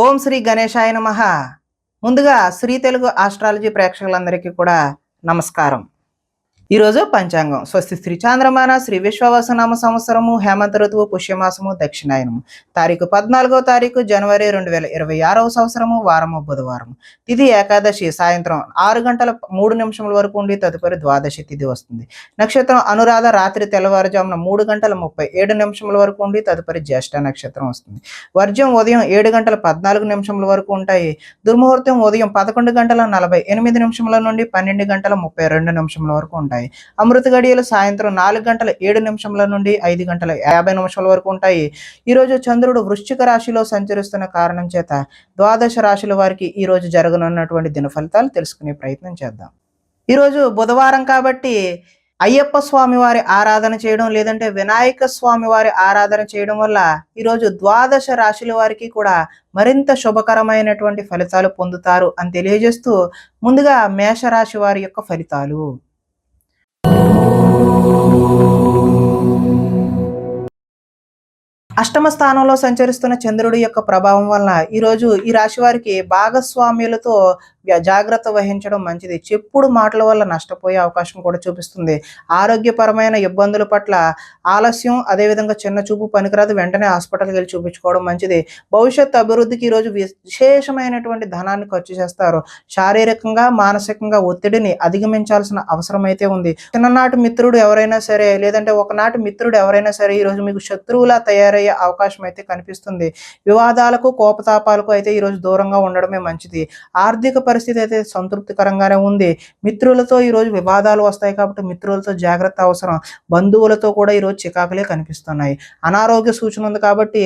ఓం శ్రీ గణేశాయ నమః. ముందుగా శ్రీ తెలుగు ఆస్ట్రాలజీ ప్రేక్షకులందరికీ కూడా నమస్కారం. ఈరోజు పంచాంగం స్వస్తి శ్రీ చాంద్రమాన శ్రీ విశ్వవసనామ సంవత్సరము హేమంత ఋతువు పుష్యమాసము దక్షిణాయనము తారీఖు 14వ తారీఖు జనవరి 2026వ సంవత్సరము వారము బుధవారం. తిథి ఏకాదశి సాయంత్రం 6:03 వరకు ఉండి తదుపరి ద్వాదశి తిథి వస్తుంది. నక్షత్రం అనురాధ రాత్రి తెల్లవారుజామున 3:37 వరకు ఉండి తదుపరి జ్యేష్ఠ నక్షత్రం వస్తుంది. వర్జ్యం ఉదయం 7:14 వరకు ఉంటాయి. దుర్ముహూర్తం ఉదయం 11:48 నుండి 12:32 వరకు ఉంటాయి. అమృత గడియలు సాయంత్రం 4:07 నుండి 5:50 వరకు ఉంటాయి. ఈరోజు చంద్రుడు వృశ్చిక రాశిలో సంచరిస్తున్న కారణం చేత ద్వాదశ రాశుల వారికి ఈ రోజు జరగనున్నటువంటి దిన ఫలితాలు తెలుసుకునే ప్రయత్నం చేద్దాం. ఈరోజు బుధవారం కాబట్టి అయ్యప్ప స్వామి వారి ఆరాధన చేయడం లేదంటే వినాయక స్వామి వారి ఆరాధన చేయడం వల్ల ఈరోజు ద్వాదశ రాశుల వారికి కూడా మరింత శుభకరమైనటువంటి ఫలితాలు పొందుతారు అని తెలియజేస్తూ ముందుగా మేషరాశి వారి యొక్క ఫలితాలు. అష్టమ స్థానంలో సంచరిస్తున్న చంద్రుడి యొక్క ప్రభావం వలన ఈరోజు ఈ రాశి వారికి భాగస్వామ్యులతో జాగ్రత్త వహించడం మంచిది. చెప్పుడు మాటల వల్ల నష్టపోయే అవకాశం కూడా చూపిస్తుంది. ఆరోగ్యపరమైన ఇబ్బందుల పట్ల ఆలస్యం, అదేవిధంగా చిన్న చూపు పనికిరాదు, వెంటనే హాస్పిటల్కి వెళ్ళి చూపించుకోవడం మంచిది. భవిష్యత్ అభివృద్ధికి ఈరోజు విశేషమైనటువంటి ధనాన్ని ఖర్చు చేస్తారు. శారీరకంగా మానసికంగా ఒత్తిడిని అధిగమించాల్సిన అవసరం అయితే ఉంది. చిన్ననాటి మిత్రుడు ఎవరైనా సరే లేదంటే ఒకనాటి మిత్రుడు ఎవరైనా సరే ఈరోజు మీకు శత్రువులా తయారయ్యే అవకాశం అయితే కనిపిస్తుంది. వివాదాలకు కోపతాపాలకు అయితే ఈరోజు దూరంగా ఉండడమే మంచిది. ఆర్థిక పరిస్థితి అయితే సంతృప్తికరంగానే ఉంది. మిత్రులతో ఈరోజు వివాదాలు వస్తాయి కాబట్టి మిత్రులతో జాగ్రత్త అవసరం. బంధువులతో కూడా ఈరోజు చికాకులే కనిపిస్తున్నాయి. అనారోగ్య సూచన ఉంది కాబట్టి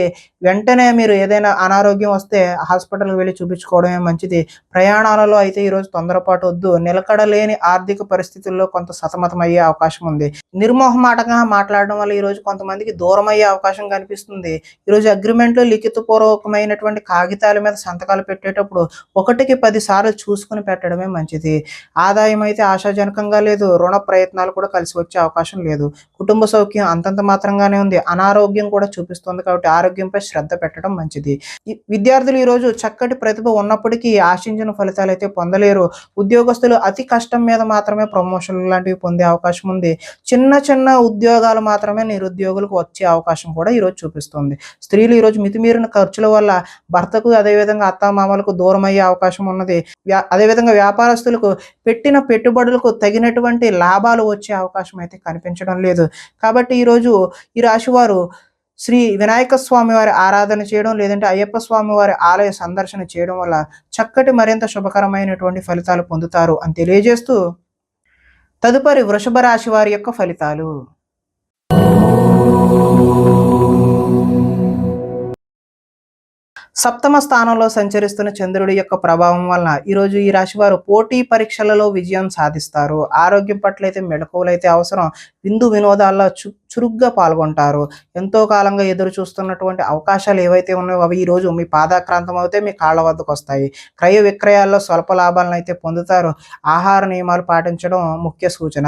వెంటనే మీరు ఏదైనా అనారోగ్యం వస్తే హాస్పిటల్కి వెళ్ళి చూపించుకోవడమే మంచిది. ప్రయాణాలలో అయితే ఈరోజు తొందరపాటు వద్దు. నిలకడలేని ఆర్థిక పరిస్థితుల్లో కొంత సతమతం అయ్యే అవకాశం ఉంది. నిర్మోహమాటంగా మాట్లాడడం వల్ల ఈరోజు కొంతమందికి దూరం అయ్యే అవకాశం కనిపిస్తుంది. ఈరోజు అగ్రిమెంట్లు లిఖితపూర్వకమైనటువంటి కాగితాల మీద సంతకాలు పెట్టేటప్పుడు 1కి 10 సార్లు చూసుకుని పెట్టడమే మంచిది. ఆదాయం అయితే ఆశాజనకంగా లేదు. రుణ ప్రయత్నాలు కూడా కలిసి వచ్చే అవకాశం లేదు. కుటుంబ సౌఖ్యం అంతంత మాత్రంగానే ఉంది. అనారోగ్యం కూడా చూపిస్తుంది కాబట్టి ఆరోగ్యంపై శ్రద్ధ పెట్టడం మంచిది. విద్యార్థులు ఈరోజు చక్కటి ప్రతిభ ఉన్నప్పటికీ ఆశించిన ఫలితాలు అయితే పొందలేరు. ఉద్యోగస్తులు అతి కష్టం మీద మాత్రమే ప్రమోషన్లు లాంటివి పొందే అవకాశం ఉంది. చిన్న చిన్న ఉద్యోగాలు మాత్రమే నిరుద్యోగులకు వచ్చే అవకాశం కూడా ఈరోజు చూపిస్తుంది. స్త్రీలు ఈరోజు మితిమీరిన ఖర్చుల వల్ల భర్తకు అదేవిధంగా అత్తామామలకు దూరం అయ్యే అవకాశం ఉన్నది. అదేవిధంగా వ్యాపారస్తులకు పెట్టిన పెట్టుబడులకు తగినటువంటి లాభాలు వచ్చే అవకాశం అయితే కనిపించడం లేదు. కాబట్టి ఈరోజు ఈ రాశి వారు శ్రీ వినాయక స్వామి వారి ఆరాధన చేయడం లేదంటే అయ్యప్ప స్వామి వారి ఆలయ సందర్శన చేయడం వల్ల చక్కటి మరింత శుభకరమైనటువంటి ఫలితాలు పొందుతారు అని తెలియజేస్తూ తదుపరి వృషభ రాశి వారి యొక్క ఫలితాలు. సప్తమ స్థానంలో సంచరిస్తున్న చంద్రుడి యొక్క ప్రభావం వలన ఈరోజు ఈ రాశి వారు పోటీ పరీక్షలలో విజయం సాధిస్తారు. ఆరోగ్యం పట్ల అయితే మెళకువలు అయితే అవసరం. విందు వినోదాల్లో చురుగ్గా పాల్గొంటారు. ఎంతో కాలంగా ఎదురు చూస్తున్నటువంటి అవకాశాలు ఏవైతే ఉన్నాయో అవి ఈరోజు మీ పాదాక్రాంతం అయితే మీ కాళ్ళ వద్దకు వస్తాయి. క్రయ విక్రయాల్లో స్వల్ప లాభాలను అయితే పొందుతారు. ఆహార నియమాలు పాటించడం ముఖ్య సూచన.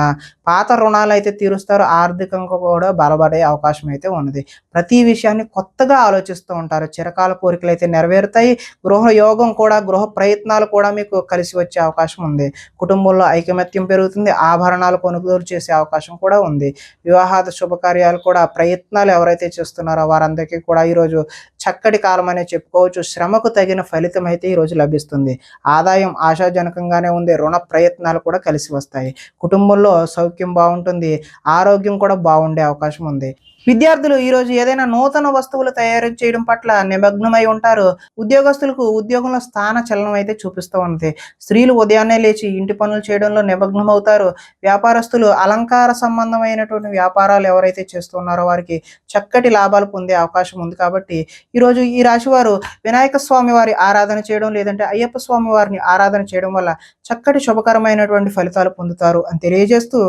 పాత రుణాలు అయితే తీరుస్తారు. ఆర్థికంగా కూడా బలపడే అవకాశం అయితే ఉన్నది. ప్రతి విషయాన్ని కొత్తగా ఆలోచిస్తూ ఉంటారు. చిరకాల కోరికలు అయితే నెరవేరుతాయి. గృహ యోగం కూడా, గృహ ప్రయత్నాలు కూడా మీకు కలిసి వచ్చే అవకాశం ఉంది. కుటుంబంలో ఐకమత్యం పెరుగుతుంది. ఆభరణాలు కొనుగోలు చేసే అవకాశం కూడా ఉంది. వివాహాద శుభకార్యాలు కూడా ప్రయత్నాలు ఎవరైతే చేస్తున్నారో వారందరికీ కూడా ఈరోజు చక్కటి కాలం అనే చెప్పుకోవచ్చు. శ్రమకు తగిన ఫలితం అయితే ఈరోజు లభిస్తుంది. ఆదాయం ఆశాజనకంగానే ఉంది. రుణ ప్రయత్నాలు కూడా కలిసి వస్తాయి. కుటుంబంలో సౌఖ్యం బాగుంటుంది. ఆరోగ్యం కూడా బాగుండే అవకాశం ఉంది. విద్యార్థులు ఈరోజు ఏదైనా నూతన వస్తువులు తయారు చేయడం పట్ల నిమగ్నమై ఉంటారు. ఉద్యోగస్తులకు ఉద్యోగంలో స్థాన చలనం అయితే చూపిస్తూ ఉంది. స్త్రీలు ఉదయాన్నే లేచి ఇంటి పనులు చేయడంలో నిమగ్నం అవుతారు. వ్యాపారస్తులు అలంకార సంబంధమైనటువంటి వ్యాపారాలు ఎవరైతే చేస్తున్నారో వారికి చక్కటి లాభాలు పొందే అవకాశం ఉంది. కాబట్టి ఈరోజు ఈ రాశి వారు వినాయక స్వామి వారి ఆరాధన చేయడం లేదంటే అయ్యప్ప స్వామి వారిని ఆరాధన చేయడం వల్ల చక్కటి శుభకరమైనటువంటి ఫలితాలు పొందుతారు అని తెలియజేస్తూ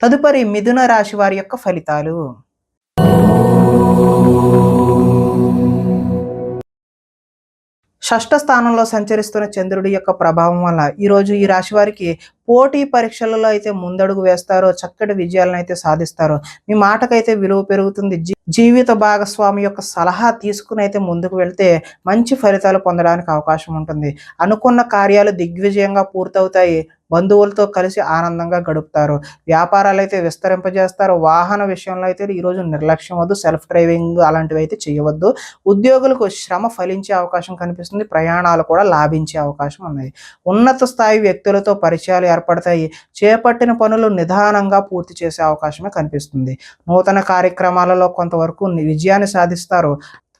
తదుపరి మిథున రాశి వారి యొక్క ఫలితాలు. షష్ఠ స్థానంలో సంచరిస్తున్న చంద్రుడి యొక్క ప్రభావం వల్ల ఈరోజు ఈ రాశి వారికి పోటీ పరీక్షలలో అయితే ముందడుగు వేస్తారో, చక్కటి విజయాలను అయితే సాధిస్తారో, మీ మాటకైతే విలువ పెరుగుతుంది. జీవిత భాగస్వామి యొక్క సలహా తీసుకుని అయితే ముందుకు వెళ్తే మంచి ఫలితాలు పొందడానికి అవకాశం ఉంటుంది. అనుకున్న కార్యాలు దిగ్విజయంగా పూర్తవుతాయి. బంధువులతో కలిసి ఆనందంగా గడుపుతారు. వ్యాపారాలు అయితే విస్తరింపజేస్తారు. వాహన విషయంలో అయితే ఈరోజు నిర్లక్ష్యం వద్దు. సెల్ఫ్ డ్రైవింగ్ అలాంటివి అయితే చేయవద్దు. ఉద్యోగులకు శ్రమ ఫలించే అవకాశం కనిపిస్తుంది. ప్రయాణాలు కూడా లాభించే అవకాశం ఉన్నాయి. ఉన్నత స్థాయి వ్యక్తులతో పరిచయాలు ఏర్పడతాయి. చేపట్టిన పనులు నిదానంగా పూర్తి చేసే అవకాశమే కనిపిస్తుంది. నూతన కార్యక్రమాలలో కొంతవరకు విజయాన్ని సాధిస్తారు.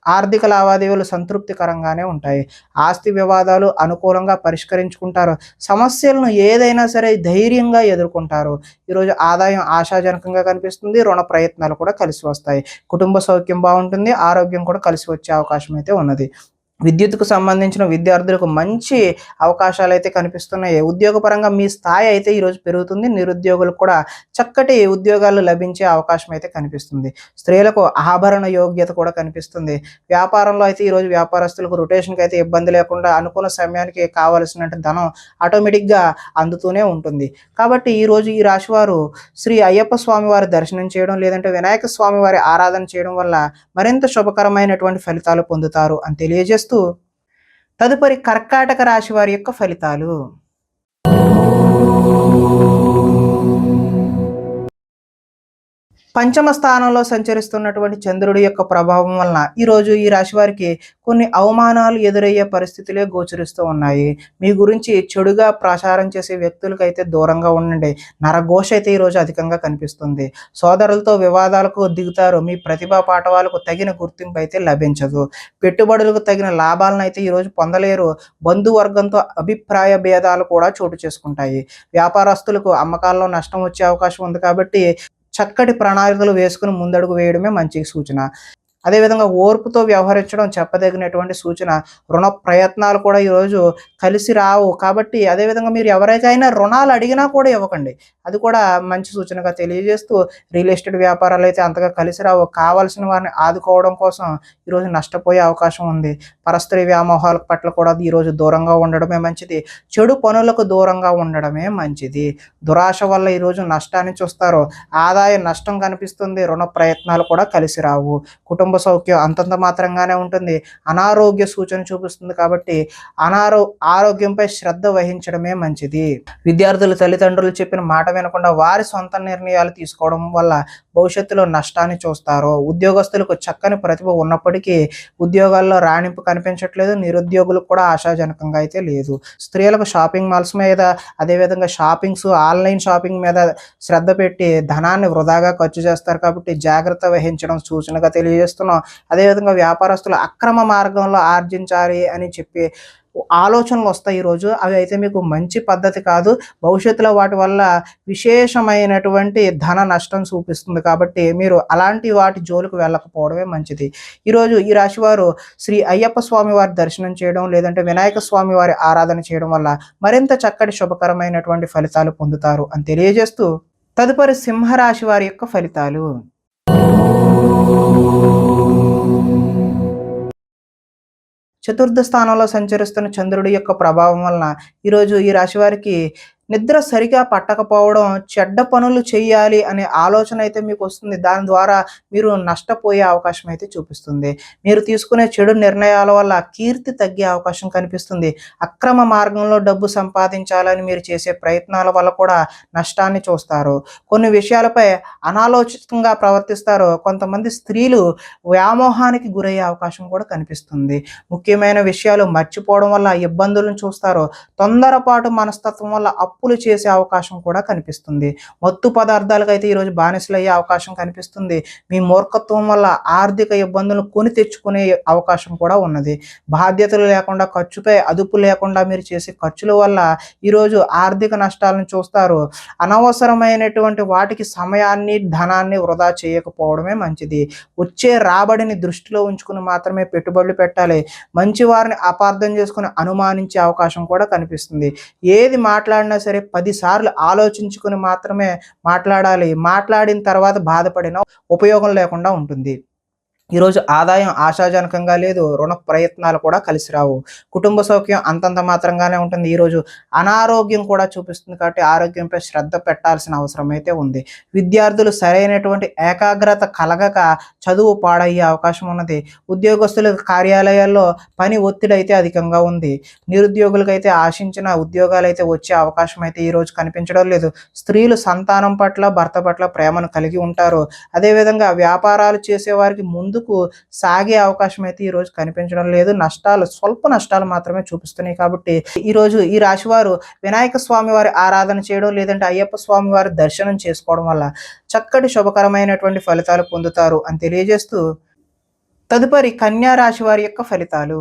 ఆర్థిక లావాదేవీలు సంతృప్తికరంగానే ఉంటాయి. ఆస్తి వివాదాలు అనుకూలంగా పరిష్కరించుకుంటారు. సమస్యలను ఏదైనా సరే ధైర్యంగా ఎదుర్కొంటారు. ఈరోజు ఆదాయం ఆశాజనకంగా కనిపిస్తుంది. రుణ ప్రయత్నాలు కూడా కలిసి వస్తాయి. కుటుంబ సౌఖ్యం బాగుంటుంది. ఆరోగ్యం కూడా కలిసి వచ్చే అవకాశం అయితే ఉన్నది. విద్యుత్కు సంబంధించిన విద్యార్థులకు మంచి అవకాశాలు అయితే కనిపిస్తున్నాయి. ఉద్యోగపరంగా మీ స్థాయి అయితే ఈరోజు పెరుగుతుంది. నిరుద్యోగులకు కూడా చక్కటి ఉద్యోగాలు లభించే అవకాశం అయితే కనిపిస్తుంది. స్త్రీలకు ఆభరణ యోగ్యత కూడా కనిపిస్తుంది. వ్యాపారంలో అయితే ఈరోజు వ్యాపారస్తులకు రొటేషన్కి అయితే ఇబ్బంది లేకుండా అనుకున్న సమయానికి కావలసిన ధనం ఆటోమేటిక్గా అందుతూనే ఉంటుంది. కాబట్టి ఈరోజు ఈ రాశివారు శ్రీ అయ్యప్ప స్వామి వారి దర్శనం చేయడం, లేదంటే వినాయక స్వామి వారి ఆరాధన చేయడం వల్ల మరింత శుభకరమైనటువంటి ఫలితాలు పొందుతారు అని తెలియజేస్తూ తదుపరి కర్కాటక రాశి వారి యొక్క ఫలితాలు. పంచమ స్థానంలో సంచరిస్తున్నటువంటి చంద్రుడి యొక్క ప్రభావం వలన ఈరోజు ఈ రాశి వారికి కొన్ని అవమానాలు ఎదురయ్యే పరిస్థితులే గోచరిస్తూ ఉన్నాయి. మీ గురించి చెడుగా ప్రచారం చేసే వ్యక్తులకైతే దూరంగా ఉండండి. నరఘోష అయితే ఈరోజు అధికంగా కనిపిస్తుంది. సోదరులతో వివాదాలకు దిగుతారు. మీ ప్రతిభా పాఠవాలకు తగిన గుర్తింపు అయితే లభించదు. పెట్టుబడులకు తగిన లాభాలను అయితే ఈరోజు పొందలేరు. బంధువర్గంతో అభిప్రాయ భేదాలు కూడా చోటు చేసుకుంటాయి. వ్యాపారస్తులకు అమ్మకాల్లో నష్టం వచ్చే అవకాశం ఉంది. కాబట్టి చక్కటి ప్రణాళికలు వేసుకుని ముందడుగు వేయడమే మంచి సూచన. అదేవిధంగా ఓర్పుతో వ్యవహరించడం చెప్పదగినటువంటి సూచన. రుణ ప్రయత్నాలు కూడా ఈరోజు కలిసి రావు. కాబట్టి అదేవిధంగా మీరు ఎవరికైనా రుణాలు అడిగినా కూడా ఇవ్వకండి. అది కూడా మంచి సూచనగా తెలియజేస్తూ రియల్ ఎస్టేట్ వ్యాపారాలు అయితే అంతగా కలిసి రావు. కావాల్సిన వారిని ఆదుకోవడం కోసం ఈరోజు నష్టపోయే అవకాశం ఉంది. పరస్త్రీ వ్యామోహాల పట్ల కూడా ఈరోజు దూరంగా ఉండడమే మంచిది. చెడు పనులకు దూరంగా ఉండడమే మంచిది. దురాశ వల్ల ఈరోజు నష్టాన్ని చూస్తారు. ఆదాయ నష్టం కనిపిస్తుంది. రుణ ప్రయత్నాలు కూడా కలిసి రావు. కుటుంబ సౌఖ్యం అంతంత మాత్రంగానే ఉంటుంది. అనారోగ్య సూచన చూపిస్తుంది. కాబట్టి ఆరోగ్యంపై శ్రద్ధ వహించడమే మంచిది. విద్యార్థులు తల్లిదండ్రులు చెప్పిన మాట వినకుండా వారి సొంత నిర్ణయాలు తీసుకోవడం వల్ల భవిష్యత్తులో నష్టాన్ని చూస్తారు. ఉద్యోగస్తులకు చక్కని ప్రతిభ ఉన్నప్పటికీ ఉద్యోగాల్లో రాణింపు కనిపించట్లేదు. నిరుద్యోగులకు కూడా ఆశాజనకంగా అయితే లేదు. స్త్రీలకు షాపింగ్ మాల్స్ మీద, అదేవిధంగా ఆన్లైన్ షాపింగ్ మీద శ్రద్ధ పెట్టి ధనాన్ని వృధాగా ఖర్చు చేస్తారు. కాబట్టి జాగ్రత్త వహించడం సూచనగా తెలియజేస్తున్నాం. అదేవిధంగా వ్యాపారస్తులు అక్రమ మార్గంలో ఆర్జించాలి అని చెప్పి ఆలోచనలు వస్తాయి ఈరోజు. అవి అయితే మీకు మంచి పద్ధతి కాదు. భవిష్యత్తులో వాటి వల్ల విశేషమైనటువంటి ధన నష్టం చూపిస్తుంది. కాబట్టి మీరు అలాంటి వాటి జోలికి వెళ్ళకపోవడమే మంచిది. ఈరోజు ఈ రాశివారు శ్రీ అయ్యప్ప స్వామి వారి దర్శనం చేయడం, లేదంటే వినాయక స్వామి వారి ఆరాధన చేయడం వల్ల మరింత చక్కటి శుభకరమైనటువంటి ఫలితాలు పొందుతారు అని తెలియజేస్తూ తదుపరి సింహరాశి వారి యొక్క ఫలితాలు. చతుర్థ స్థానంలో సంచరిస్తున్న చంద్రుడి యొక్క ప్రభావం వలన ఈరోజు ఈ రాశి వారికి నిద్ర సరిగా పట్టకపోవడం, చెడ్డ పనులు చేయాలి అనే ఆలోచన అయితే మీకు వస్తుంది. దాని ద్వారా మీరు నష్టపోయే అవకాశం అయితే చూపిస్తుంది. మీరు తీసుకునే చెడు నిర్ణయాల వల్ల కీర్తి తగ్గే అవకాశం కనిపిస్తుంది. అక్రమ మార్గంలో డబ్బు సంపాదించాలని మీరు చేసే ప్రయత్నాల వల్ల కూడా నష్టాన్ని చూస్తారు. కొన్ని విషయాలపై అనాలోచితంగా ప్రవర్తిస్తారు. కొంతమంది స్త్రీలు వ్యామోహానికి గురయ్యే అవకాశం కూడా కనిపిస్తుంది. ముఖ్యమైన విషయాలు మర్చిపోవడం వల్ల ఇబ్బందులను చూస్తారు. తొందరపాటు మనస్తత్వం వల్ల అప్పులు చేసే అవకాశం కూడా కనిపిస్తుంది. మత్తు పదార్థాలకు అయితే ఈరోజు బానిసలు అయ్యే అవకాశం కనిపిస్తుంది. మీ మూర్ఖత్వం వల్ల ఆర్థిక ఇబ్బందులను కొని తెచ్చుకునే అవకాశం కూడా ఉన్నది. బాధ్యతలు లేకుండా, ఖర్చుపై అదుపు లేకుండా మీరు చేసే ఖర్చుల వల్ల ఈరోజు ఆర్థిక నష్టాలను చూస్తారు. అనవసరమైనటువంటి వాటికి సమయాన్ని, ధనాన్ని వృధా చేయకపోవడమే మంచిది. వచ్చే రాబడిని దృష్టిలో ఉంచుకుని మాత్రమే పెట్టుబడులు పెట్టాలి. మంచి వారిని అపార్థం చేసుకుని అనుమానించే అవకాశం కూడా కనిపిస్తుంది. ఏది మాట్లాడినా సరే 10 సార్లు ఆలోచించుకుని మాత్రమే మాట్లాడాలి. మాట్లాడిన తర్వాత బాధపడిన ఉపయోగం లేకుండా ఉంటుంది. ఈరోజు ఆదాయం ఆశాజనకంగా లేదు. రుణ ప్రయత్నాలు కూడా కలిసి రావు. కుటుంబ సౌఖ్యం అంతంత మాత్రంగానే ఉంటుంది. ఈరోజు అనారోగ్యం కూడా చూపిస్తుంది కాబట్టి ఆరోగ్యంపై శ్రద్ధ పెట్టాల్సిన అవసరం అయితే ఉంది. విద్యార్థులు సరైనటువంటి ఏకాగ్రత కలగక చదువు పాడయ్యే అవకాశం ఉన్నది. ఉద్యోగస్తుల కార్యాలయాల్లో పని ఒత్తిడి అయితే అధికంగా ఉంది. నిరుద్యోగులకైతే ఆశించిన ఉద్యోగాలైతే వచ్చే అవకాశం అయితే ఈరోజు కనిపించడం లేదు. స్త్రీలు సంతానం పట్ల, భర్త పట్ల ప్రేమను కలిగి ఉంటారు. అదేవిధంగా వ్యాపారాలు చేసేవారికి ముందుకు సాగే అవకాశం అయితే ఈరోజు కనిపించడం లేదు. స్వల్ప నష్టాలు మాత్రమే చూపిస్తున్నాయి. కాబట్టి ఈరోజు ఈ రాశి వారు వినాయక స్వామి వారి ఆరాధన చేయడం, లేదంటే అయ్యప్ప స్వామి వారి దర్శనం చేసుకోవడం వల్ల చక్కటి శుభకరమైనటువంటి ఫలితాలు పొందుతారు అని తెలియజేస్తూ, తదుపరి కన్యా రాశి వారి యొక్క ఫలితాలు.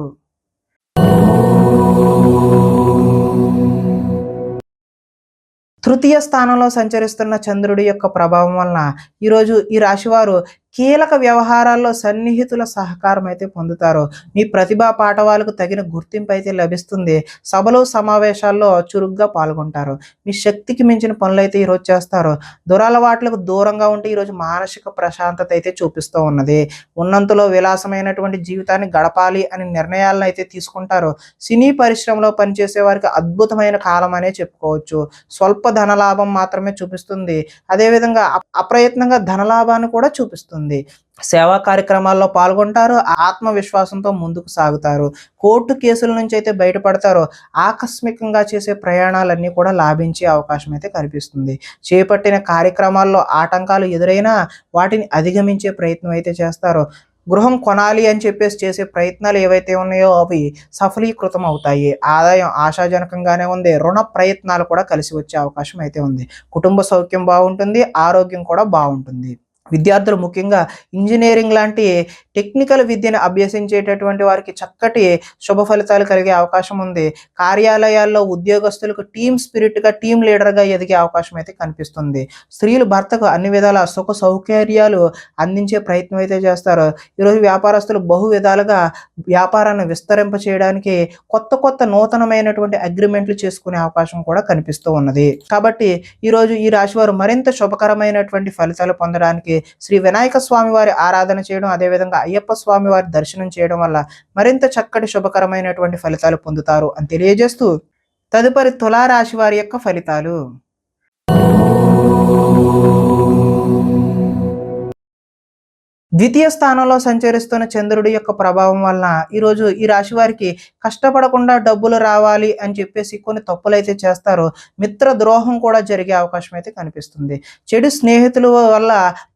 తృతీయ స్థానంలో సంచరిస్తున్న చంద్రుడి యొక్క ప్రభావం వలన ఈరోజు ఈ రాశివారు కీలక వ్యవహారాల్లో సన్నిహితుల సహకారం అయితే పొందుతారు. మీ ప్రతిభా పాఠవాలకు తగిన గుర్తింపు అయితే లభిస్తుంది. సభలు సమావేశాల్లో చురుగ్గా పాల్గొంటారు. మీ శక్తికి మించిన పనులు అయితే ఈరోజు చేస్తారు. దురలవాట్లకు దూరంగా ఉంటే ఈరోజు మానసిక ప్రశాంతత అయితే చూపిస్తూ ఉన్నది. ఉన్నంతలో విలాసమైనటువంటి జీవితాన్ని గడపాలి అని నిర్ణయాలను అయితే తీసుకుంటారు. సినీ పరిశ్రమలో పనిచేసే వారికి అద్భుతమైన కాలం అనే చెప్పుకోవచ్చు. స్వల్ప ధనలాభం మాత్రమే చూపిస్తుంది. అదేవిధంగా అప్రయత్నంగా ధనలాభాన్ని కూడా చూపిస్తుంది. సేవా కార్యక్రమాల్లో పాల్గొంటారు. ఆత్మవిశ్వాసంతో ముందుకు సాగుతారు. కోర్టు కేసుల నుంచి అయితే బయటపడతారు. ఆకస్మికంగా చేసే ప్రయాణాలన్నీ కూడా లాభించే అవకాశం అయితే కనిపిస్తుంది. చేపట్టిన కార్యక్రమాల్లో ఆటంకాలు ఎదురైనా వాటిని అధిగమించే ప్రయత్నం అయితే చేస్తారు. గృహం కొనాలి అని చెప్పేసి చేసే ప్రయత్నాలు ఏవైతే ఉన్నాయో అవి సఫలీకృతం అవుతాయి. ఆదాయం ఆశాజనకంగానే ఉంది. రుణ ప్రయత్నాలు కూడా కలిసి వచ్చే అవకాశం అయితే ఉంది. కుటుంబ సౌఖ్యం బాగుంటుంది. ఆరోగ్యం కూడా బాగుంటుంది. విద్యార్థులు ముఖ్యంగా ఇంజనీరింగ్ లాంటి టెక్నికల్ విద్యను అభ్యసించేటటువంటి వారికి చక్కటి శుభ ఫలితాలు కలిగే అవకాశం ఉంది. కార్యాలయాల్లో ఉద్యోగస్తులకు టీమ్ స్పిరిట్గా, టీమ్ లీడర్గా ఎదిగే అవకాశం అయితే కనిపిస్తుంది. స్త్రీలు భర్తకు అన్ని విధాల సుఖ సౌకర్యాలు అందించే ప్రయత్నం అయితే చేస్తారు. ఈరోజు వ్యాపారస్తులు బహు విధాలుగా వ్యాపారాన్ని విస్తరింప చేయడానికి కొత్త నూతనమైనటువంటి అగ్రిమెంట్లు చేసుకునే అవకాశం కూడా కనిపిస్తూ ఉన్నది. కాబట్టి ఈరోజు ఈ రాశి వారు మరింత శుభకరమైనటువంటి ఫలితాలు పొందడానికి శ్రీ వినాయక స్వామి వారి ఆరాధన చేయడం, అదేవిధంగా అయ్యప్ప స్వామి వారి దర్శనం చేయడం వల్ల మరింత చక్కటి శుభకరమైనటువంటి ఫలితాలు పొందుతారు అని తెలియజేస్తూ, తదుపరి తులారాశి వారి యొక్క ఫలితాలు. ద్వితీయ స్థానంలో సంచరిస్తున్న చంద్రుడి యొక్క ప్రభావం వలన ఈరోజు ఈ రాశి వారికి కష్టపడకుండా డబ్బులు రావాలి అని చెప్పేసి కొన్ని తప్పులైతే చేస్తారు. మిత్ర ద్రోహం కూడా జరిగే అవకాశం అయితే కనిపిస్తుంది. చెడు స్నేహితుల వల్ల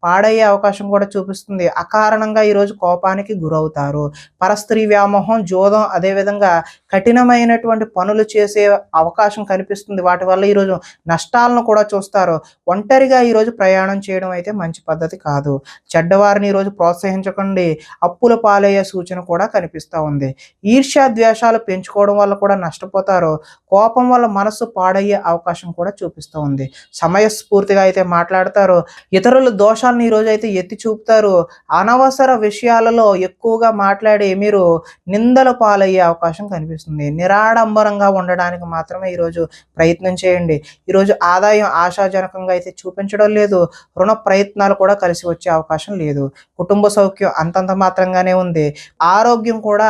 పాడయ్యే అవకాశం కూడా చూపిస్తుంది. అకారణంగా ఈరోజు కోపానికి గురవుతారు. పరస్త్రీ వ్యామోహం, జోదం, అదేవిధంగా కఠినమైనటువంటి పనులు చేసే అవకాశం కనిపిస్తుంది. వాటి వల్ల ఈరోజు నష్టాలను కూడా చూస్తారు. ఒంటరిగా ఈరోజు ప్రయాణం చేయడం అయితే మంచి పద్ధతి కాదు. చెడ్డవారిని ఈరోజు ప్రోత్సహించకండి. అప్పుల పాలయ్యే సూచన కూడా కనిపిస్తూ ఉంది. ఈర్ష్య ద్వేషాలు పెంచుకోవడం వల్ల కూడా నష్టపోతారు. కోపం వల్ల మనసు పాడయ్యే అవకాశం కూడా చూపిస్తూ ఉంది. సమయస్ఫూర్తిగా అయితే మాట్లాడతారు. ఇతరుల దోషాలను ఈరోజు అయితే ఎత్తి చూపుతారు. అనవసర విషయాలలో ఎక్కువగా మాట్లాడి మీరు నిందల పాలయ్యే అవకాశం కనిపిస్తుంది. నిరాడంబరంగా ఉండడానికి మాత్రమే ఈరోజు ప్రయత్నం చేయండి. ఈరోజు ఆదాయం ఆశాజనకంగా అయితే చూపించడం లేదు. రుణ ప్రయత్నాలు కూడా కలిసి వచ్చే అవకాశం లేదు. కుటుంబ సౌఖ్యం అంతంత మాత్రంగానే ఉంది. ఆరోగ్యం కూడా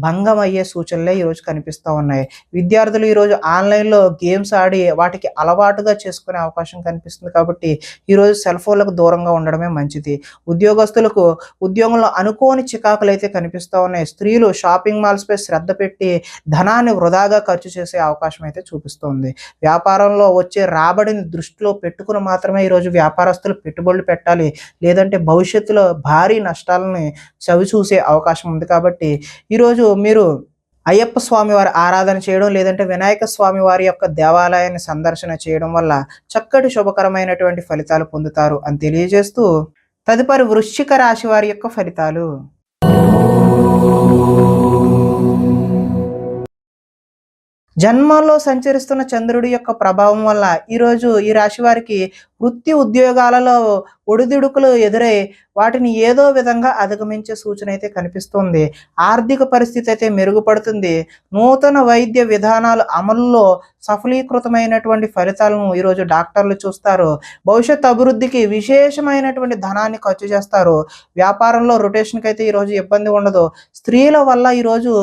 భంగం అయ్యే సూచనలే ఈరోజు కనిపిస్తూ ఉన్నాయి. విద్యార్థులు ఈరోజు ఆన్లైన్లో గేమ్స్ ఆడి వాటికి అలవాటుగా చేసుకునే అవకాశం కనిపిస్తుంది. కాబట్టి ఈరోజు సెల్ ఫోన్లకు దూరంగా ఉండడమే మంచిది. ఉద్యోగస్తులకు ఉద్యోగంలో అనుకోని చికాకులు అయితే కనిపిస్తూ ఉన్నాయి. స్త్రీలు షాపింగ్ మాల్స్పై శ్రద్ధ పెట్టి ధనాన్ని వృధాగా ఖర్చు చేసే అవకాశం అయితే చూపిస్తుంది. వ్యాపారంలో వచ్చే రాబడిని దృష్టిలో పెట్టుకుని మాత్రమే ఈరోజు వ్యాపారస్తులు పెట్టుబడులు పెట్టాలి. లేదంటే భవిష్యత్తులో భారీ నష్టాలని చవిచూసే అవకాశం ఉంది. కాబట్టి ఈరోజు మీరు అయ్యప్ప స్వామి వారి ఆరాధన చేయడం, లేదంటే వినాయక స్వామి వారి యొక్క దేవాలయాన్ని సందర్శన చేయడం వల్ల చక్కటి శుభకరమైనటువంటి ఫలితాలు పొందుతారు అని తెలియజేస్తూ, తదుపరి వృశ్చిక రాశి వారి యొక్క ఫలితాలు. జన్మంలో సంచరిస్తున్న చంద్రుడి యొక్క ప్రభావం వల్ల ఈరోజు ఈ రాశి వారికి వృత్తి ఉద్యోగాలలో ఒడిదుడుకులు ఎదురై వాటిని ఏదో విధంగా అధిగమించే సూచన అయితే కనిపిస్తుంది. ఆర్థిక పరిస్థితి అయితే మెరుగుపడుతుంది. నూతన వైద్య విధానాలు అమలులో సఫలీకృతమైనటువంటి ఫలితాలను ఈరోజు డాక్టర్లు చూస్తారు. భవిష్యత్ అభివృద్ధికి విశేషమైనటువంటి ధనాన్ని ఖర్చు చేస్తారు. వ్యాపారంలో రొటేషన్కి అయితే ఈరోజు ఇబ్బంది ఉండదు. స్త్రీల వల్ల ఈరోజు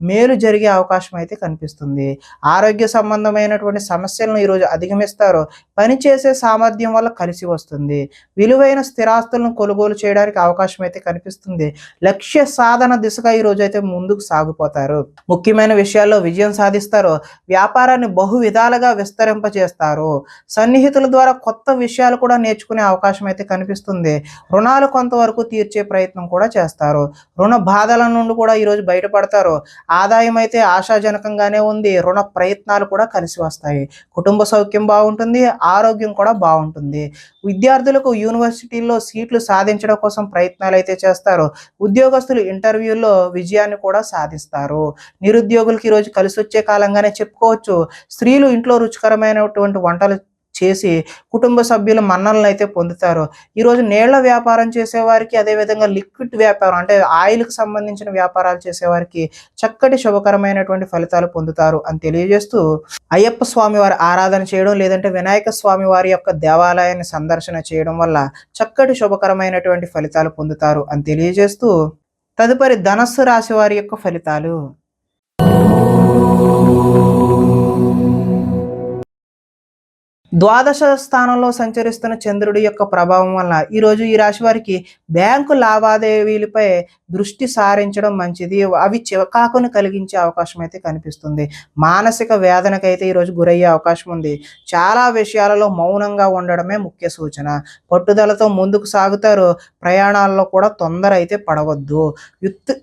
మేలు జరిగే అవకాశం అయితే కనిపిస్తుంది. ఆరోగ్య సంబంధమైనటువంటి సమస్యలను ఈరోజు అధిగమిస్తారు. పనిచేసే సామర్థ్యం వల్ల కలిసి వస్తుంది. విలువైన స్థిరాస్తులను కొనుగోలు చేయడానికి అవకాశం అయితే కనిపిస్తుంది. లక్ష్య సాధన దిశగా ఈరోజు అయితే ముందుకు సాగిపోతారు. ముఖ్యమైన విషయాల్లో విజయం సాధిస్తారు. వ్యాపారాన్ని బహు విధాలుగా విస్తరింపజేస్తారు. సన్నిహితుల ద్వారా కొత్త విషయాలు కూడా నేర్చుకునే అవకాశం అయితే కనిపిస్తుంది. రుణాలు కొంతవరకు తీర్చే ప్రయత్నం కూడా చేస్తారు. రుణ బాధల నుండి కూడా ఈరోజు బయటపడతారు. ఆదాయం అయితే ఆశాజనకంగానే ఉంది. రుణ ప్రయత్నాలు కూడా కలిసి వస్తాయి. కుటుంబ సౌఖ్యం బాగుంటుంది. ఆరోగ్యం కూడా బాగుంటుంది. విద్యార్థులకు యూనివర్సిటీల్లో సీట్లు సాధించడం కోసం ప్రయత్నాలు అయితే చేస్తారు. ఉద్యోగస్తులు ఇంటర్వ్యూల్లో విజయాన్ని కూడా సాధిస్తారు. నిరుద్యోగులకి ఈరోజు కలిసి వచ్చే కాలంగానే చెప్పుకోవచ్చు. స్త్రీలు ఇంట్లో రుచికరమైనటువంటి వంటలు చేసి కుటుంబ సభ్యుల మన్నలను అయితే పొందుతారు. ఈరోజు నీళ్ల వ్యాపారం చేసేవారికి, అదేవిధంగా లిక్విడ్ వ్యాపారం అంటే ఆయిల్కి సంబంధించిన వ్యాపారాలు చేసేవారికి చక్కటి శుభకరమైనటువంటి ఫలితాలు పొందుతారు అని తెలియజేస్తూ, అయ్యప్ప స్వామి వారి ఆరాధన చేయడం లేదంటే వినాయక స్వామి వారి యొక్క దేవాలయాన్ని సందర్శన చేయడం వల్ల చక్కటి శుభకరమైనటువంటి ఫలితాలు పొందుతారు అని తెలియజేస్తూ, తదుపరి ధనస్సు రాశి వారి యొక్క ఫలితాలు. ద్వాదశ స్థానంలో సంచరిస్తున్న చంద్రుడి యొక్క ప్రభావం వల్ల ఈరోజు ఈ రాశి వారికి బ్యాంకు లావాదేవీలపై దృష్టి సారించడం మంచిది. అవి చికాకును కలిగించే అవకాశం అయితే కనిపిస్తుంది. మానసిక వేదనకైతే ఈరోజు గురయ్యే అవకాశం ఉంది. చాలా విషయాలలో మౌనంగా ఉండడమే ముఖ్య సూచన. పట్టుదలతో ముందుకు సాగుతారు. ప్రయాణాల్లో కూడా తొందర అయితే పడవద్దు.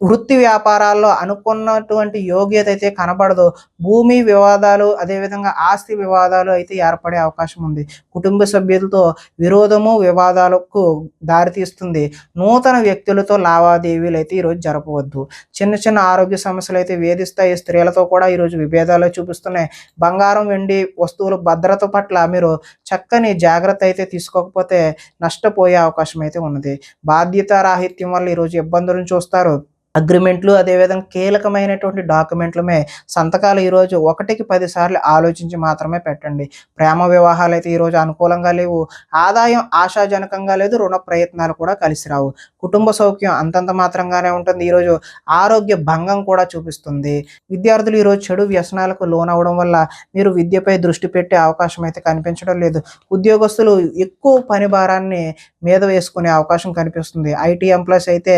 వృత్తి వ్యాపారాల్లో అనుకున్నటువంటి యోగ్యత అయితే కనబడదు. భూమి వివాదాలు, అదేవిధంగా ఆస్తి వివాదాలు అయితే ఏర్పడే అవకాశం ఉంది. కుటుంబ సభ్యులతో విరోధము, వివాదాలకు దారితీస్తుంది. నూతన వ్యక్తులతో లావాదేవీలు అయితే ఈరోజు జరపవద్దు. చిన్న చిన్న ఆరోగ్య సమస్యలు అయితే వేధిస్తాయి. స్త్రీలతో కూడా ఈరోజు విభేదాలు చూపిస్తున్నాయి. బంగారం, వెండి వస్తువుల భద్రత పట్ల మీరు చక్కని జాగ్రత్త అయితే తీసుకోకపోతే నష్టపోయే అవకాశం అయితే ఉన్నది. బాధ్యతారాహిత్యం వల్ల ఈరోజు ఇబ్బందులను చూస్తారు. అగ్రిమెంట్లు, అదేవిధంగా కీలకమైనటువంటి డాక్యుమెంట్లమే సంతకాలు ఈరోజు 1కి 10 సార్లు ఆలోచించి మాత్రమే పెట్టండి. ప్రేమ వివాహాలు అయితే ఈరోజు అనుకూలంగా లేవు. ఆదాయం ఆశాజనకంగా లేదు. రుణ ప్రయత్నాలు కూడా కలిసి రావు. కుటుంబ సౌఖ్యం అంతంత మాత్రంగానే ఉంటుంది. ఈరోజు ఆరోగ్య భంగం కూడా చూపిస్తుంది. విద్యార్థులు ఈరోజు చెడు వ్యసనాలకు లోనవడం వల్ల మీరు విద్యపై దృష్టి పెట్టే అవకాశం అయితే కనిపించడం లేదు. ఉద్యోగస్తులు ఎక్కువ పని భారాన్ని మీద వేసుకునే అవకాశం కనిపిస్తుంది. ఐటీ ఎంప్లాయీస్ అయితే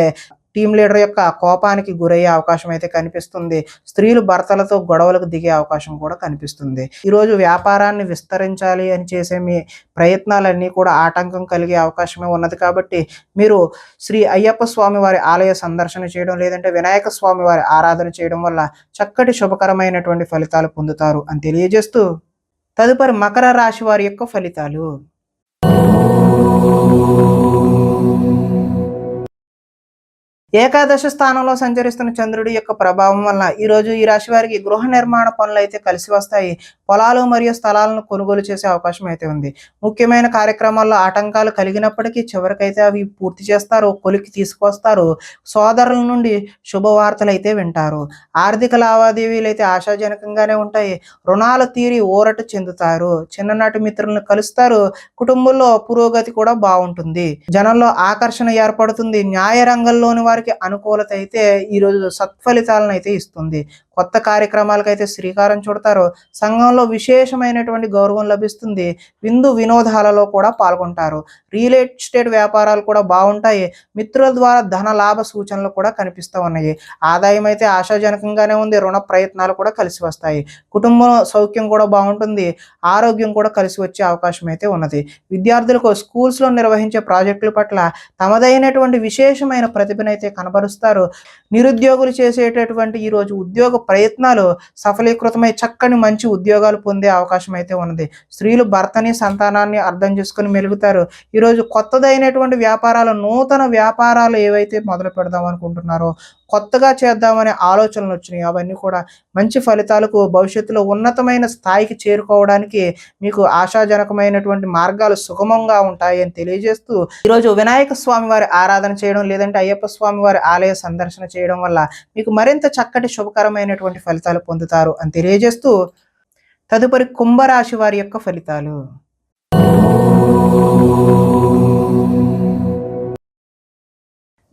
టీం లీడర్ యొక్క కోపానికి గురయ్యే అవకాశం అయితే కనిపిస్తుంది. స్త్రీలు భర్తలతో గొడవలకు దిగే అవకాశం కూడా కనిపిస్తుంది. ఈరోజు వ్యాపారాన్ని విస్తరించాలి అని చేసే మీ ప్రయత్నాలన్నీ కూడా ఆటంకం కలిగే అవకాశమే ఉన్నది. కాబట్టి మీరు శ్రీ అయ్యప్ప స్వామి వారి ఆలయ సందర్శన చేయడం లేదంటే వినాయక స్వామి వారి ఆరాధన చేయడం వల్ల చక్కటి శుభకరమైనటువంటి ఫలితాలు పొందుతారు అని తెలియజేస్తూ, తదుపరి మకర రాశి వారి యొక్క ఫలితాలు. ఏకాదశ స్థానంలో సంచరిస్తున్న చంద్రుడి యొక్క ప్రభావం వల్ల ఈరోజు ఈ రాశి వారికి గృహ నిర్మాణ పనులు అయితే కలిసి వస్తాయి. పొలాలు మరియు స్థలాలను కొనుగోలు చేసే అవకాశం అయితే ఉంది. ముఖ్యమైన కార్యక్రమాల్లో ఆటంకాలు కలిగినప్పటికీ చివరికైతే అవి పూర్తి చేస్తారు. కొలికి తీసుకొస్తారు. సోదరుల నుండి శుభవార్తలు అయితే వింటారు. ఆర్థిక లావాదేవీలు అయితే ఆశాజనకంగానే ఉంటాయి. రుణాలు తీరి ఊరట చెందుతారు. చిన్ననాటి మిత్రులను కలుస్తారు. కుటుంబంలో పురోగతి కూడా బాగుంటుంది. జనంలో ఆకర్షణ ఏర్పడుతుంది. న్యాయ రంగంలోని వారికి అనుకూలత అయితే ఈరోజు సత్ఫలితాలను అయితే ఇస్తుంది. కొత్త కార్యక్రమాలకైతే శ్రీకారం చుడతారు. సంఘంలో విశేషమైనటువంటి గౌరవం లభిస్తుంది. విందు వినోదాలలో కూడా పాల్గొంటారు. రియల్ ఎస్టేట్ వ్యాపారాలు కూడా బాగుంటాయి. మిత్రుల ద్వారా ధన లాభ సూచనలు కూడా కనిపిస్తూ ఉన్నాయి. ఆదాయం అయితే ఆశాజనకంగానే ఉంది. రుణ ప్రయత్నాలు కూడా కలిసి వస్తాయి. కుటుంబం సౌఖ్యం కూడా బాగుంటుంది. ఆరోగ్యం కూడా కలిసి వచ్చే అవకాశం అయితే ఉన్నది. విద్యార్థులకు స్కూల్స్లో నిర్వహించే ప్రాజెక్టుల పట్ల తమదైనటువంటి విశేషమైన ప్రతిభనైతే కనబరుస్తారు. నిరుద్యోగులు చేసేటటువంటి ఈరోజు ఉద్యోగ ప్రయత్నాలు సఫలీకృతమై చక్కని మంచి ఉద్యోగాలు పొందే అవకాశం అయితే ఉన్నది. స్త్రీలు భర్తని, సంతానాన్ని అర్థం చేసుకుని మెలుగుతారు. ఈరోజు కొత్తదైనటువంటి వ్యాపారాలు, నూతన వ్యాపారాలు ఏవైతే మొదలు పెడదాం అనుకుంటున్నారో కొత్తగా చేద్దామనే ఆలోచనలు వచ్చినాయి. అవన్నీ కూడా మంచి ఫలితాలకు భవిష్యత్తులో ఉన్నతమైన స్థాయికి చేరుకోవడానికి మీకు ఆశాజనకమైనటువంటి మార్గాలు సుగమంగా ఉంటాయి అని తెలియజేస్తూ, ఈరోజు వినాయక స్వామి వారి ఆరాధన చేయడం లేదంటే అయ్యప్ప స్వామి వారి ఆలయ సందర్శన చేయడం వల్ల మీకు మరింత చక్కటి శుభకరమైనటువంటి ఫలితాలు పొందుతారు అని తెలియజేస్తూ, తదుపరి కుంభరాశి వారి యొక్క ఫలితాలు.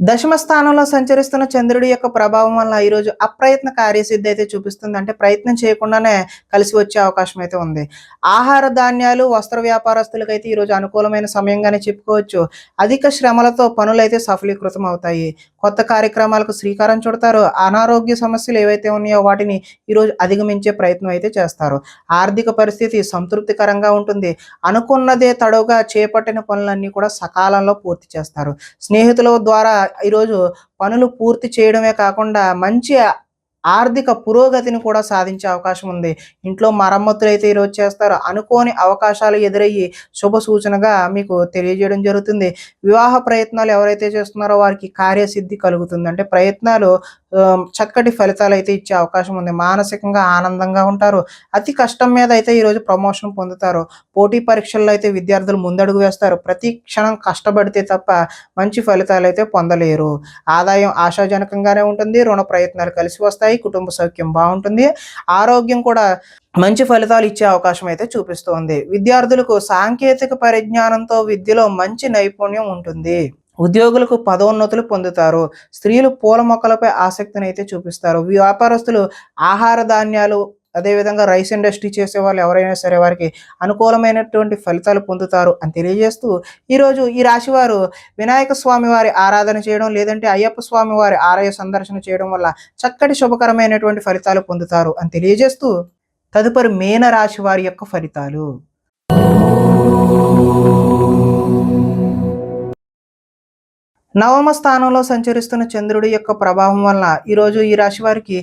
దశమ స్థానంలో సంచరిస్తున్న చంద్రుడి యొక్క ప్రభావం వల్ల ఈరోజు అప్రయత్న కార్యసిద్ధి అయితే చూపిస్తుంది. అంటే ప్రయత్నం చేయకుండానే కలిసి వచ్చే అవకాశం అయితే ఉంది. ఆహార ధాన్యాలు వస్త్ర వ్యాపారస్తులకైతే ఈరోజు అనుకూలమైన సమయంగానే చెప్పుకోవచ్చు. అధిక శ్రమలతో పనులైతే సఫలీకృతం అవుతాయి. కొత్త కార్యక్రమాలకు శ్రీకారం చుడతారు. అనారోగ్య సమస్యలు ఏవైతే ఉన్నాయో వాటిని ఈరోజు అధిగమించే ప్రయత్నం అయితే చేస్తారు. ఆర్థిక పరిస్థితి సంతృప్తికరంగా ఉంటుంది. అనుకున్నదే తడవుగా చేపట్టిన పనులన్నీ కూడా సకాలంలో పూర్తి చేస్తారు. స్నేహితుల ద్వారా ఈరోజు పనులు పూర్తి చేయడమే కాకుండా మంచి ఆర్థిక పురోగతిని కూడా సాధించే అవకాశం ఉంది. ఇంట్లో మరమ్మతులు అయితే ఈరోజు చేస్తారు. అనుకోని అవకాశాలు ఎదురయ్యి శుభ సూచనగా మీకు తెలియజేయడం జరుగుతుంది. వివాహ ప్రయత్నాలు ఎవరైతే చేస్తున్నారో వారికి కార్యసిద్ధి కలుగుతుంది. అంటే ప్రయత్నాలు చక్కటి ఫలితాలు అయితే ఇచ్చే అవకాశం ఉంది. మానసికంగా ఆనందంగా ఉంటారు. అతి కష్టం మీద అయితే ఈరోజు ప్రమోషన్ పొందుతారు. పోటీ పరీక్షల్లో అయితే విద్యార్థులు ముందడుగు వేస్తారు. ప్రతి క్షణం కష్టపడితే తప్ప మంచి ఫలితాలు అయితే పొందలేరు. ఆదాయం ఆశాజనకంగానే ఉంటుంది. రుణ ప్రయత్నాలు కలిసి వస్తాయి. కుటుంబ సౌఖ్యం బాగుంటుంది. ఆరోగ్యం కూడా మంచి ఫలితాలు ఇచ్చే అవకాశం అయితే చూపిస్తోంది. విద్యార్థులకు సాంకేతిక పరిజ్ఞానంతో విద్యలో మంచి నైపుణ్యం ఉంటుంది. ఉద్యోగులకు పదోన్నతులు పొందుతారు. స్త్రీలు పూల మొక్కలపై ఆసక్తిని అయితే చూపిస్తారు. వ్యాపారస్తులు ఆహార ధాన్యాలు అదేవిధంగా రైస్ ఇండస్ట్రీ చేసే వాళ్ళు ఎవరైనా సరే వారికి అనుకూలమైనటువంటి ఫలితాలు పొందుతారు అని తెలియజేస్తూ, ఈరోజు ఈ రాశి వారు వినాయక స్వామి వారి ఆరాధన చేయడం లేదంటే అయ్యప్ప స్వామి వారి ఆలయ సందర్శన చేయడం వల్ల చక్కటి శుభకరమైనటువంటి ఫలితాలు పొందుతారు అని తెలియజేస్తూ, తదుపరి మీన రాశి వారి యొక్క ఫలితాలు. నవమ స్థానంలో సంచరిస్తున్న చంద్రుడి యొక్క ప్రభావం వల్ల ఈరోజు ఈ రాశి వారికి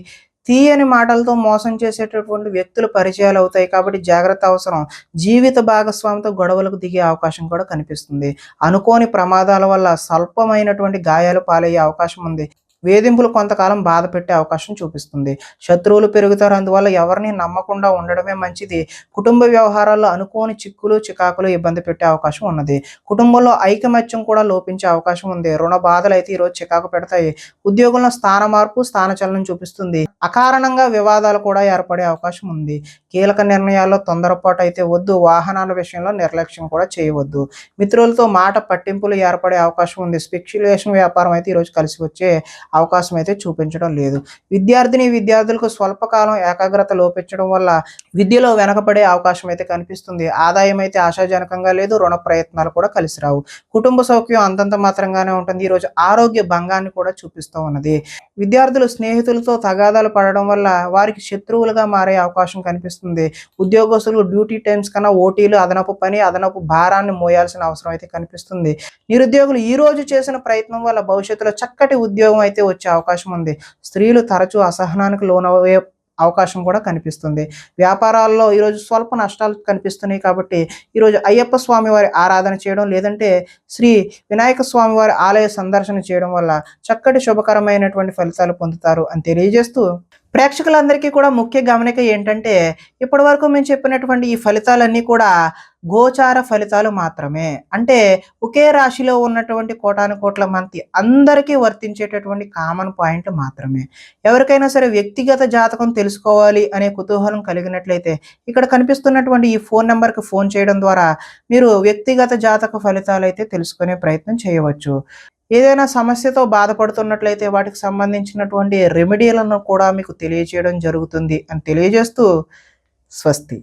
తీయని మాటలతో మోసం చేసేటటువంటి వ్యక్తులు పరిచయాలు అవుతాయి. కాబట్టి జాగ్రత్త అవసరం. జీవిత భాగస్వామితో గొడవలకు దిగే అవకాశం కూడా కనిపిస్తుంది. అనుకోని ప్రమాదాల వల్ల స్వల్పమైనటువంటి గాయాలు పాలయ్యే అవకాశం ఉంది. వేధింపులు కొంతకాలం బాధ పెట్టే అవకాశం చూపిస్తుంది. శత్రువులు పెరుగుతారు. అందువల్ల ఎవరిని నమ్మకుండా ఉండడమే మంచిది. కుటుంబ వ్యవహారాల్లో అనుకోని చిక్కులు చికాకులు ఇబ్బంది పెట్టే అవకాశం ఉన్నది. కుటుంబంలో ఐకమత్యం కూడా లోపించే అవకాశం ఉంది. రుణ బాధలు అయితే ఈరోజు చికాకు పెడతాయి. ఉద్యోగంలో స్థాన మార్పు స్థానచలనం చూపిస్తుంది. అకారణంగా వివాదాలు కూడా ఏర్పడే అవకాశం ఉంది. కీలక నిర్ణయాల్లో తొందరపాటు అయితే వద్దు. వాహనాల విషయంలో నిర్లక్ష్యం కూడా చేయవద్దు. మిత్రులతో మాట పట్టింపులు ఏర్పడే అవకాశం ఉంది. స్పెక్యులేషన్ వ్యాపారం అయితే ఈరోజు కలిసి వచ్చే అవకాశం అయితే చూపించడం లేదు. విద్యార్థులకు స్వల్పకాలం ఏకాగ్రత లోపించడం వల్ల విద్యలో వెనకబడే అవకాశం అయితే కనిపిస్తుంది. ఆదాయం అయితే ఆశాజనకంగా లేదు. రుణ ప్రయత్నాలు కూడా కలిసి రావు. కుటుంబ సౌఖ్యం అంతంత మాత్రంగానే ఉంటుంది. ఈరోజు ఆరోగ్య భంగాన్ని కూడా చూపిస్తూ ఉన్నది. విద్యార్థులు స్నేహితులతో తగాదాలు పడడం వల్ల వారికి శత్రువులుగా మారే అవకాశం కనిపిస్తుంది. ఉద్యోగస్తులు డ్యూటీ టైమ్స్ కన్నా ఓటీలు, అదనపు పని, అదనపు భారాన్ని మోయాల్సిన అవసరం అయితే కనిపిస్తుంది. నిరుద్యోగులు ఈ రోజు చేసిన ప్రయత్నం వల్ల భవిష్యత్తులో చక్కటి ఉద్యోగం అయితే వచ్చే అవకాశం ఉంది. స్త్రీలు తరచూ అసహనానికి లోనయ్యే అవకాశం కూడా కనిపిస్తుంది. వ్యాపారాల్లో ఈరోజు స్వల్ప నష్టాలు కనిపిస్తున్నాయి. కాబట్టి ఈరోజు అయ్యప్ప స్వామి వారి ఆరాధన చేయడం లేదంటే శ్రీ వినాయక స్వామి వారి ఆలయ సందర్శన చేయడం వల్ల చక్కటి శుభకరమైనటువంటి ఫలితాలు పొందుతారు అని తెలియజేస్తూ, ప్రేక్షకులందరికీ కూడా ముఖ్య గమనిక ఏంటంటే ఇప్పటి వరకు మేము చెప్పినటువంటి ఈ ఫలితాలన్నీ కూడా గోచార ఫలితాలు మాత్రమే. అంటే ఒకే రాశిలో ఉన్నటువంటి కోటాను కోట్ల మంది అందరికీ వర్తించేటటువంటి కామన్ పాయింట్ మాత్రమే. ఎవరికైనా సరే వ్యక్తిగత జాతకం తెలుసుకోవాలి అనే కుతూహలం కలిగినట్లయితే ఇక్కడ కనిపిస్తున్నటువంటి ఈ ఫోన్ నెంబర్కి ఫోన్ చేయడం ద్వారా మీరు వ్యక్తిగత జాతక ఫలితాలు అయితే తెలుసుకునే ప్రయత్నం చేయవచ్చు. ఏదైనా సమస్యతో బాధపడుతున్నట్లయితే వాటికి సంబంధించినటువంటి రెమెడీలను కూడా మీకు తెలియజేయడం జరుగుతుంది అని తెలియజేస్తూ, స్వస్తి.